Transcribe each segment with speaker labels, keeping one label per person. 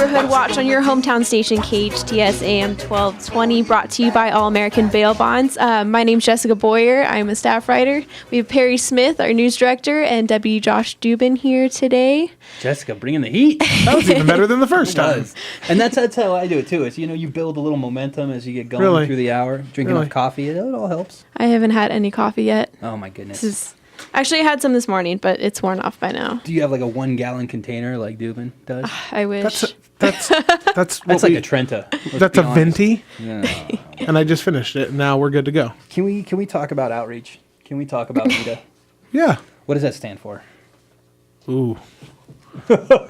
Speaker 1: Neighborhood Watch on your hometown station, KHTS AM 1220, brought to you by All American Bail Bonds. My name's Jessica Boyer. I'm a staff writer. We have Perry Smith, our news director, and Deputy Josh Dubin here today.
Speaker 2: Jessica, bringing the heat.
Speaker 3: That was even better than the first time.
Speaker 2: And that's how I do it, too. It's, you build a little momentum as you get going through the hour. Drink enough coffee. It all helps.
Speaker 1: I haven't had any coffee yet.
Speaker 2: Oh, my goodness.
Speaker 1: Actually, I had some this morning, but it's worn off by now.
Speaker 2: Do you have like a 1-gallon container like Dubin does?
Speaker 1: I wish.
Speaker 3: That's
Speaker 2: like a Trenta.
Speaker 3: That's a venti.
Speaker 2: Yeah.
Speaker 3: And I just finished it, and now we're good to go.
Speaker 2: Can we talk about outreach? Can we talk about VITA?
Speaker 3: Yeah.
Speaker 2: What does that stand for?
Speaker 3: Ooh.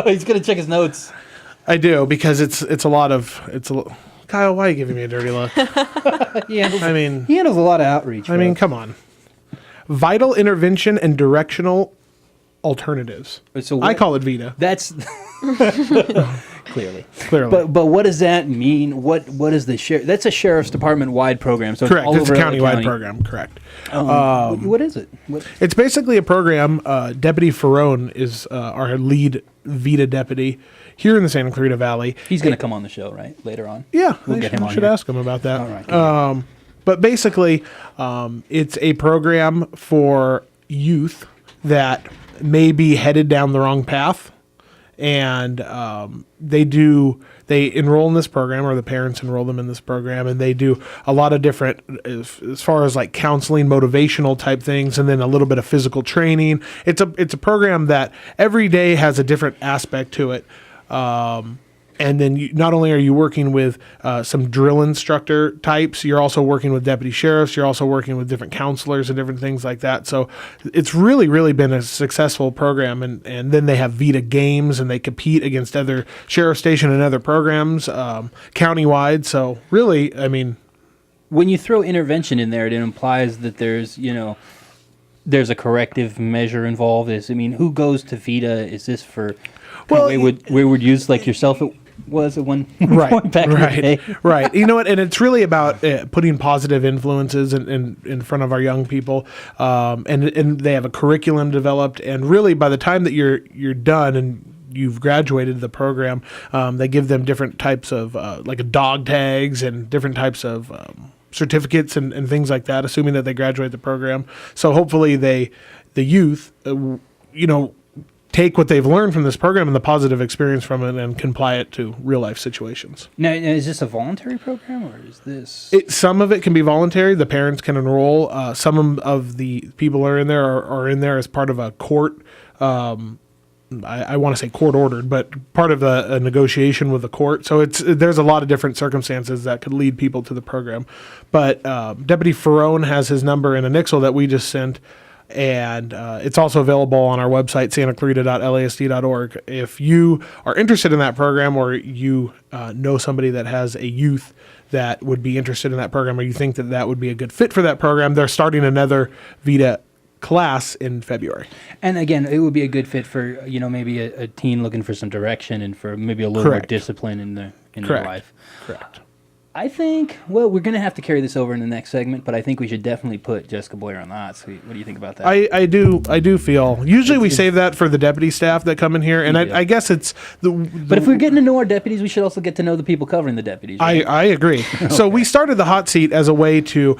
Speaker 2: He's gonna check his notes.
Speaker 3: I do, because it's a lot. Kyle, why are you giving me a dirty look?
Speaker 2: He handles a lot of outreach.
Speaker 3: I mean, come on. Vital intervention and directional alternatives.
Speaker 2: So
Speaker 3: I call it VITA.
Speaker 2: That's clearly. But what does that mean? What is the sheriff? That's a sheriff's department wide program. So
Speaker 3: correct.
Speaker 2: It's
Speaker 3: a county-wide program. Correct.
Speaker 2: What is it?
Speaker 3: It's basically a program. Deputy Ferrone is our lead VITA deputy here in the Santa Clarita Valley.
Speaker 2: He's going to come on the show, right? Later on.
Speaker 3: Yeah,
Speaker 2: we'll get him on.
Speaker 3: Should ask him about that.
Speaker 2: All right.
Speaker 3: But basically, it's a program for youth that may be headed down the wrong path, and they enroll in this program, or the parents enroll them in this program, and they do a lot of different, as far as like counseling, motivational type things, and then a little bit of physical training. It's a program that every day has a different aspect to it. And then not only are you working with some drill instructor types, you're also working with deputy sheriffs, you're also working with different counselors and different things like that. So it's really, really been a successful program. And then they have VITA games, and they compete against other sheriff station and other programs countywide. So really, I mean,
Speaker 2: when you throw intervention in there, it implies that there's a corrective measure involved. Who goes to VITA? Is this for wayward youth like yourself? Was at one point back in the day.
Speaker 3: Right. You know what? And it's really about putting positive influences in front of our young people. And they have a curriculum developed. And really, by the time that you're done and you've graduated the program, they give them different types of like dog tags and different types of certificates and things like that, assuming that they graduate the program. So hopefully the youth, take what they've learned from this program and the positive experience from it and can apply it to real life situations.
Speaker 2: Now, is this a voluntary program, or is this?
Speaker 3: Some of it can be voluntary. The parents can enroll. Some of the people are in there are in there as part of a court. I want to say court ordered, but part of a negotiation with the court. So there's a lot of different circumstances that could lead people to the program. But Deputy Ferrone has his number in a nixle that we just sent. And it's also available on our website, santaclarita.lasd.org. If you are interested in that program, or you know somebody that has a youth that would be interested in that program, or you think that would be a good fit for that program, they're starting another VITA class in February.
Speaker 2: And again, it would be a good fit for maybe a teen looking for some direction and for maybe a little more discipline in their life.
Speaker 3: Correct.
Speaker 2: I think, we're going to have to carry this over in the next segment, but I think we should definitely put Jessica Boyer on the hot seat. What do you think about that?
Speaker 3: I do feel. Usually we save that for the deputy staff that come in here, and I guess it's
Speaker 2: But if we're getting to know our deputies, we should also get to know the people covering the deputies. Right?
Speaker 3: I agree. Okay. So we started the hot seat as a way to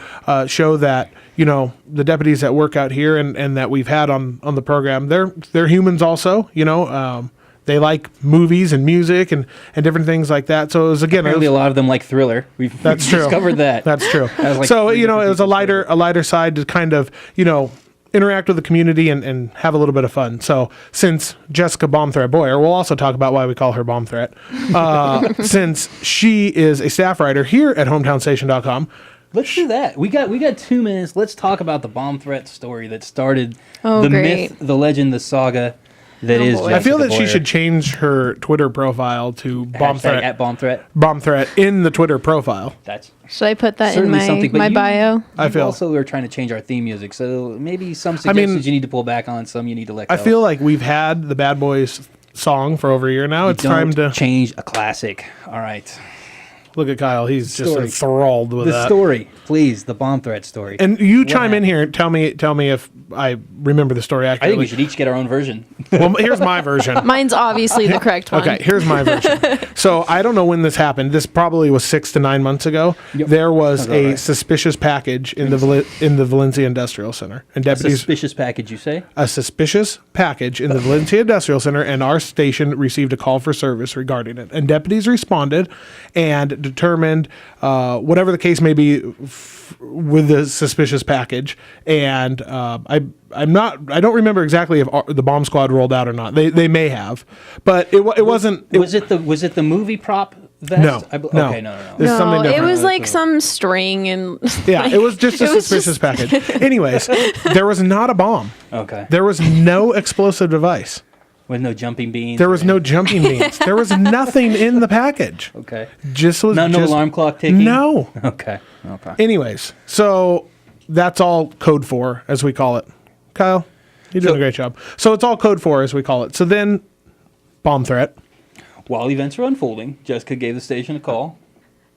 Speaker 3: show that the deputies that work out here and that we've had on the program, they're humans also. They like movies and music and different things like that. So it was, again,
Speaker 2: apparently a lot of them like Thriller. We've discovered that.
Speaker 3: That's true. So it was a lighter side to kind of interact with the community and have a little bit of fun. So since Jessica Bomb Threat Boyer, we'll also talk about why we call her Bomb Threat, since she is a staff writer here at hometownstation.com.
Speaker 2: Let's do that. We got 2 minutes. Let's talk about the bomb threat story that started
Speaker 1: the
Speaker 2: myth, the legend, the saga. That is.
Speaker 3: I feel that she should change her Twitter profile to bomb threat.
Speaker 2: At bomb threat.
Speaker 3: Bomb threat in the Twitter profile.
Speaker 1: Should I put that in my bio?
Speaker 3: I feel
Speaker 2: also we're trying to change our theme music, so maybe some suggestions you need to pull back on, some you need to let go.
Speaker 3: I feel like we've had the Bad Boys song for over a year now. It's time to
Speaker 2: change a classic. All right.
Speaker 3: Look at Kyle. He's just
Speaker 2: Story.
Speaker 3: enthralled with
Speaker 2: The
Speaker 3: that.
Speaker 2: story, please, the bomb threat story.
Speaker 3: And you
Speaker 2: What
Speaker 3: chime in
Speaker 2: happened?
Speaker 3: here and tell me if I remember the story
Speaker 2: I
Speaker 3: accurately.
Speaker 2: think we should each get our own version.
Speaker 3: Well, here's my version.
Speaker 1: Mine's obviously the correct one.
Speaker 3: Okay, here's my version. So I don't know when this happened. This probably was 6 to 9 months ago.
Speaker 2: Yep.
Speaker 3: There was
Speaker 2: Sounds about
Speaker 3: a
Speaker 2: right.
Speaker 3: suspicious package in the Valencia Industrial Center, and deputies
Speaker 2: Suspicious package, you say?
Speaker 3: a suspicious package in the Valencia Industrial Center, and our station received a call for service regarding it. And deputies responded and determined whatever the case may be with the suspicious package. And I don't remember exactly if the bomb squad rolled out or not. They may have, but it wasn't.
Speaker 2: Was it the movie prop vest?
Speaker 3: No, no.
Speaker 2: Okay, no.
Speaker 3: This is something
Speaker 1: No, it
Speaker 3: different.
Speaker 1: was like some string and
Speaker 3: Yeah, it was just a
Speaker 1: It was
Speaker 3: suspicious
Speaker 1: just-
Speaker 3: package. Anyways, there was not a bomb.
Speaker 2: Okay.
Speaker 3: There was no explosive device.
Speaker 2: With no jumping beans.
Speaker 3: There was no jumping beans. There was nothing in the package.
Speaker 2: Okay.
Speaker 3: Just was
Speaker 2: No
Speaker 3: just,
Speaker 2: alarm clock ticking.
Speaker 3: No.
Speaker 2: Okay.
Speaker 3: Anyways, so that's all code 4, as we call it. Kyle, you're doing a great job. So it's all code 4, as we call it. So then, bomb threat.
Speaker 2: While events were unfolding, Jessica gave the station a call.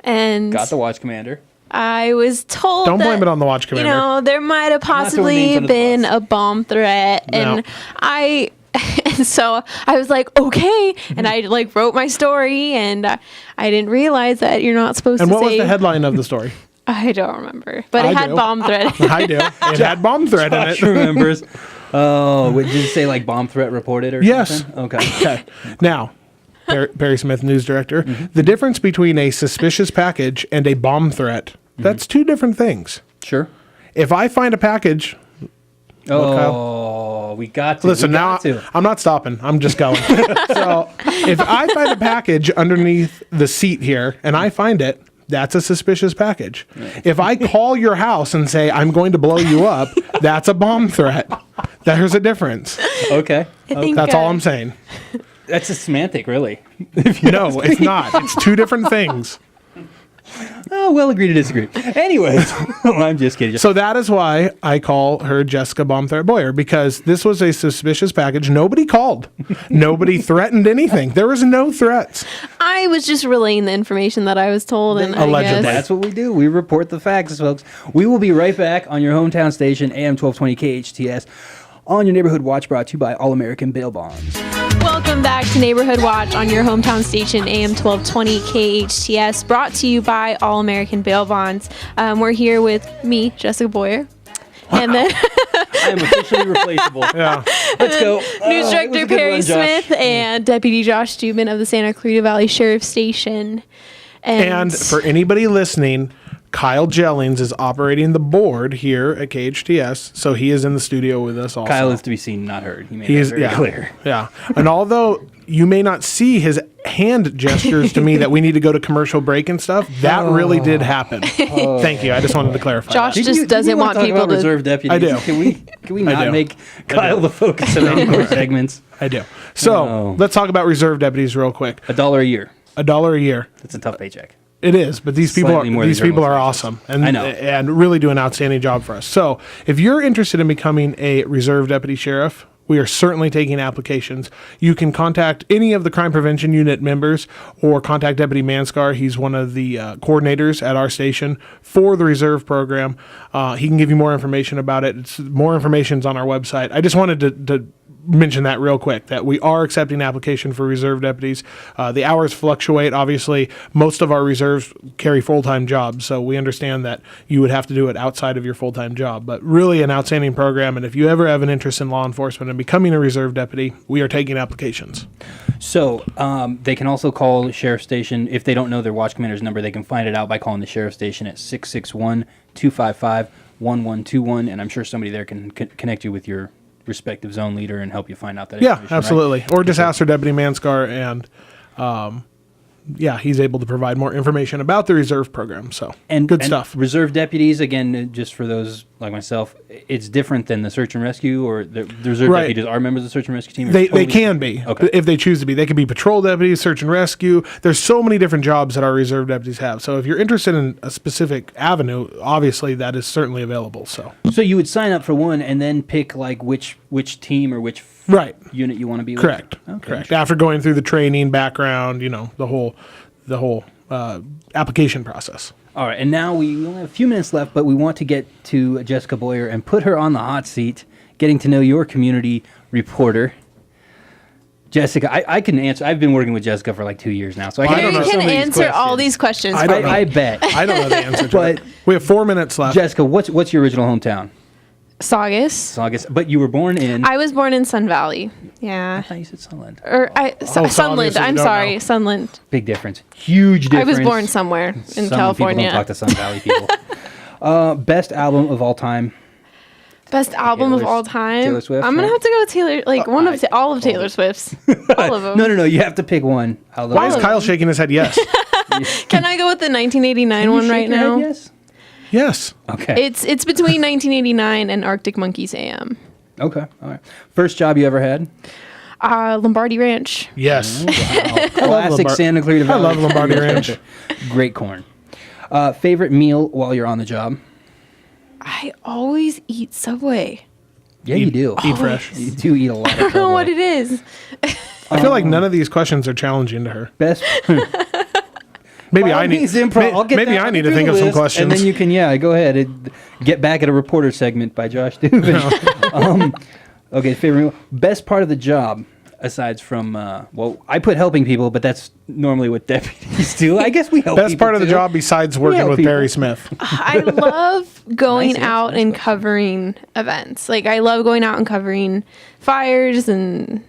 Speaker 1: and
Speaker 2: Got the watch commander.
Speaker 1: I was told
Speaker 3: Don't blame
Speaker 1: that,
Speaker 3: it on the watch commander.
Speaker 1: You know, there might have
Speaker 2: not throwing names
Speaker 1: possibly
Speaker 2: under the
Speaker 1: been
Speaker 2: bus.
Speaker 1: a bomb threat,
Speaker 3: No.
Speaker 1: and and so I was like, okay, and I like wrote my story, and I didn't realize that you're not supposed
Speaker 3: And
Speaker 1: to
Speaker 3: what was
Speaker 1: say.
Speaker 3: the headline of the story?
Speaker 1: I don't remember, but
Speaker 3: I
Speaker 1: it had
Speaker 3: do.
Speaker 1: bomb threat.
Speaker 3: I do. It had bomb threat in
Speaker 2: Josh
Speaker 3: it.
Speaker 2: remembers. Oh, did it say like bomb threat reported or
Speaker 3: Yes.
Speaker 2: something? Okay.
Speaker 3: Okay. Now, Perry Smith, news director,
Speaker 2: Mm-hmm.
Speaker 3: the difference between a suspicious package and a bomb threat,
Speaker 2: Mm-hmm.
Speaker 3: that's two different things.
Speaker 2: Sure.
Speaker 3: If I find a package,
Speaker 2: Oh, we got to.
Speaker 3: listen,
Speaker 2: we
Speaker 3: now
Speaker 2: got to.
Speaker 3: I'm not stopping. I'm just going. So if I find a package underneath the seat here and I find it, that's a suspicious package. If I call your house and say, I'm going to blow you up, that's a bomb threat. There's a difference.
Speaker 2: Okay.
Speaker 1: I think,
Speaker 3: That's all I'm saying.
Speaker 2: That's a semantic, really.
Speaker 3: No, it's not. It's two different things.
Speaker 2: Oh, we'll agree to disagree. Anyways, I'm just kidding.
Speaker 3: So that is why I call her Jessica Bomb Threat Boyer, because this was a suspicious package. Nobody called. Nobody threatened anything. There was no threats.
Speaker 1: I was just relaying the information that I was told, and I
Speaker 3: Allegedly.
Speaker 1: guess
Speaker 2: That's what we do. We report the facts, folks. We will be right back on your hometown station, AM 1220 KHTS, on your Neighborhood Watch, brought to you by All American Bail Bonds.
Speaker 1: Welcome back to Neighborhood Watch on your hometown station, AM 1220 KHTS, brought to you by All American Bail Bonds. We're here with me, Jessica Boyer, and then
Speaker 2: I am officially replaceable.
Speaker 3: Yeah.
Speaker 2: Let's go.
Speaker 1: News
Speaker 2: It was a
Speaker 1: Director
Speaker 2: good
Speaker 1: Perry
Speaker 2: run, Josh.
Speaker 1: Smith and Deputy Josh Dubin of the Santa Clarita Valley Sheriff Station.
Speaker 3: And for anybody listening, Kyle Jellings is operating the board here at KHTS, so he is in the studio with us also.
Speaker 2: Kyle is to be seen, not heard. He made
Speaker 3: He
Speaker 2: that
Speaker 3: is
Speaker 2: very clear.
Speaker 3: Yeah. And although you may not see his hand gestures to me that we need to go to commercial break and stuff, that really did happen. Thank you. I just wanted to clarify.
Speaker 1: Josh
Speaker 3: that.
Speaker 1: just doesn't want people to.
Speaker 2: reserve deputies.
Speaker 3: I do.
Speaker 2: Can we not
Speaker 3: do.
Speaker 2: make Kyle the focus of any more segments?
Speaker 3: I do. So
Speaker 2: No.
Speaker 3: let's talk about reserve deputies real quick.
Speaker 2: $1 a year.
Speaker 3: $1 a year.
Speaker 2: That's a tough paycheck.
Speaker 3: It is, but these people
Speaker 2: Slightly more
Speaker 3: are
Speaker 2: than
Speaker 3: these people are
Speaker 2: journalists.
Speaker 3: awesome and
Speaker 2: I know.
Speaker 3: and really do an outstanding job for us. So, if you're interested in becoming a reserve deputy sheriff, we are certainly taking applications. You can contact any of the crime prevention unit members or contact Deputy Manskar. He's one of the coordinators at our station for the reserve program. He can give you more information about it. More information is on our website. I just wanted to mention that real quick, that we are accepting application for reserve deputies. The hours fluctuate. Obviously, most of our reserves carry full-time jobs, so we understand that you would have to do it outside of your full-time job. But really an outstanding program, and if you ever have an interest in law enforcement and becoming a reserve deputy, we are taking applications.
Speaker 2: So they can also call the sheriff station. If they don't know their watch commander's number, they can find it out by calling the sheriff station at 661-255-1121, and I'm sure somebody there can connect you with your respective zone leader and help you find out that
Speaker 3: Yeah,
Speaker 2: information, right?
Speaker 3: absolutely. Or just ask for Deputy Manskar, and he's able to provide more information about the reserve program. So, good stuff.
Speaker 2: Reserve deputies, again, just for those like myself, it's different than the search and rescue, or the reserve
Speaker 3: Right.
Speaker 2: deputies are members of the search and rescue team. or
Speaker 3: They
Speaker 2: totally
Speaker 3: can be,
Speaker 2: Okay.
Speaker 3: if they choose to be. They could be patrol deputies, search and rescue. There's so many different jobs that our reserve deputies have. So if you're interested in a specific avenue, obviously that is certainly available. So
Speaker 2: So you would sign up for one and then pick like which team or which
Speaker 3: right,
Speaker 2: unit you want to be with?
Speaker 3: correct,
Speaker 2: Okay.
Speaker 3: correct. After going through the training background, the whole application process.
Speaker 2: All right, and now we only have a few minutes left, but we want to get to Jessica Boyer and put her on the hot seat, getting to know your community reporter. Jessica, I can answer. I've been working with Jessica for like 2 years now, so I
Speaker 1: Harry can answer all these questions.
Speaker 2: I bet.
Speaker 3: I don't know the answer to it. We have 4 minutes left.
Speaker 2: Jessica, what's your original hometown?
Speaker 1: Saugus.
Speaker 2: But you were born in...
Speaker 1: I was born in Sun Valley.
Speaker 2: I
Speaker 1: Yeah.
Speaker 2: thought you said Sunland.
Speaker 1: Sunland. I'm sorry. Sunland.
Speaker 2: Big difference. Huge
Speaker 1: I
Speaker 2: difference.
Speaker 1: was born somewhere in California.
Speaker 2: People don't talk to Sun Valley people. Best album of all time?
Speaker 1: Best album of all time?
Speaker 2: Taylor Swift,
Speaker 1: I'm going to
Speaker 2: right?
Speaker 1: have to go with Taylor, all of Taylor Swift's. All of them.
Speaker 2: No. You have to pick one.
Speaker 3: Why is Kyle shaking his head yes?
Speaker 1: Can I go with the 1989 one right now?
Speaker 2: Yes.
Speaker 3: Yes.
Speaker 2: Okay.
Speaker 1: It's between 1989 and Arctic Monkeys AM.
Speaker 2: Okay. All right. First job you ever had?
Speaker 1: Lombardi Ranch.
Speaker 3: Yes.
Speaker 2: Wow. Classic Santa Clarita Valley.
Speaker 3: I love Lombardi Ranch.
Speaker 2: Great corn. Favorite meal while you're on the job?
Speaker 1: I always eat Subway.
Speaker 2: Yeah, you do.
Speaker 3: Eat fresh.
Speaker 2: You do eat a lot.
Speaker 1: I don't know what it is.
Speaker 3: I feel like none of these questions are challenging to her.
Speaker 2: Best.
Speaker 3: Maybe I need to think of some questions.
Speaker 2: And then you can, go ahead and get back at a reporter segment by Josh Dubin. Okay, favorite meal. Best part of the job, aside from, I put helping people, but that's normally what deputies do. I guess we help
Speaker 3: Best
Speaker 2: people
Speaker 3: part of the
Speaker 2: too.
Speaker 3: job besides working with Barry Smith.
Speaker 1: I love going
Speaker 2: Nice
Speaker 1: out and covering events. Like, I love going out and covering fires and...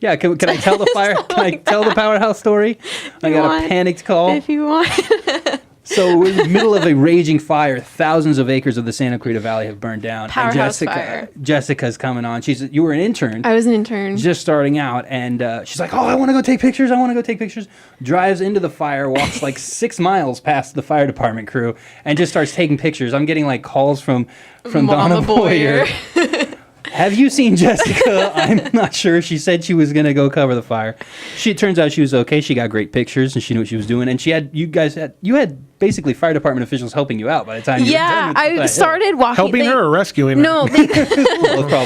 Speaker 2: Yeah, can I tell the fire? Can I tell the powerhouse story? I got a panicked call.
Speaker 1: If you want.
Speaker 2: So we're in the middle of a raging fire. Thousands of acres of the Santa Clarita Valley have burned down.
Speaker 1: Powerhouse
Speaker 2: and
Speaker 1: fire.
Speaker 2: Jessica's coming on. You were an intern.
Speaker 1: I was an intern.
Speaker 2: Just starting out, and she's like, I want to go take pictures. Drives into the fire, walks like 6 miles past the fire department crew, and just starts taking pictures. I'm getting like calls from
Speaker 1: Mama
Speaker 2: Donna Boyer. Have you seen Jessica? I'm not sure. She said she was going to go cover the fire. It turns out she was okay. She got great pictures, and she knew what she was doing. And you had basically fire department officials helping you out by the time you were done with the
Speaker 1: I
Speaker 2: fire.
Speaker 1: started walking.
Speaker 3: Helping her or rescuing her?
Speaker 1: No,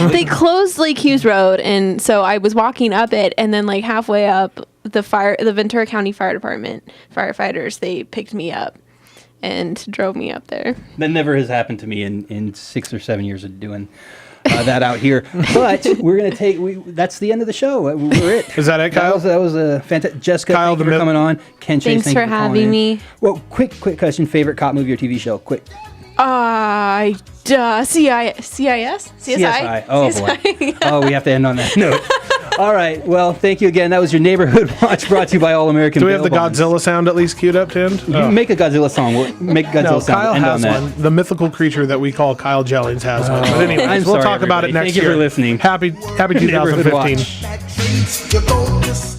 Speaker 1: they closed Lake Hughes Road, and so I was walking up it, and then like halfway up, the Ventura County Fire Department firefighters, they picked me up and drove me up there.
Speaker 2: That never has happened to me in 6 or 7 years of doing that out here. But we're going to that's the end of the show. We're it.
Speaker 3: Is that it, Kyle?
Speaker 2: That was a fantastic. Jessica,
Speaker 3: Kyle,
Speaker 2: thank you for coming on. Ken Chase,
Speaker 1: Thanks for having me.
Speaker 2: Well, quick question. Favorite cop movie or TV show? Quick.
Speaker 1: CSI?
Speaker 2: CSI. Oh,
Speaker 1: CSI.
Speaker 2: boy. Oh, we have to end on that note. All right. Well, thank you again. That was your Neighborhood Watch brought to you by All American
Speaker 3: Do we have the
Speaker 2: Bail Bonds.
Speaker 3: Godzilla sound at least queued up to end?
Speaker 2: You make a Godzilla song. We'll make a Godzilla sound.
Speaker 3: Kyle
Speaker 2: End
Speaker 3: has
Speaker 2: on that.
Speaker 3: one. The mythical creature that we call Kyle Jellings has one. But anyways,
Speaker 2: I'm
Speaker 3: we'll
Speaker 2: sorry,
Speaker 3: talk about it
Speaker 2: everybody.
Speaker 3: next
Speaker 2: Thank you
Speaker 3: year.
Speaker 2: for listening.
Speaker 3: Happy
Speaker 2: Neighborhood
Speaker 3: 2015.
Speaker 2: Watch.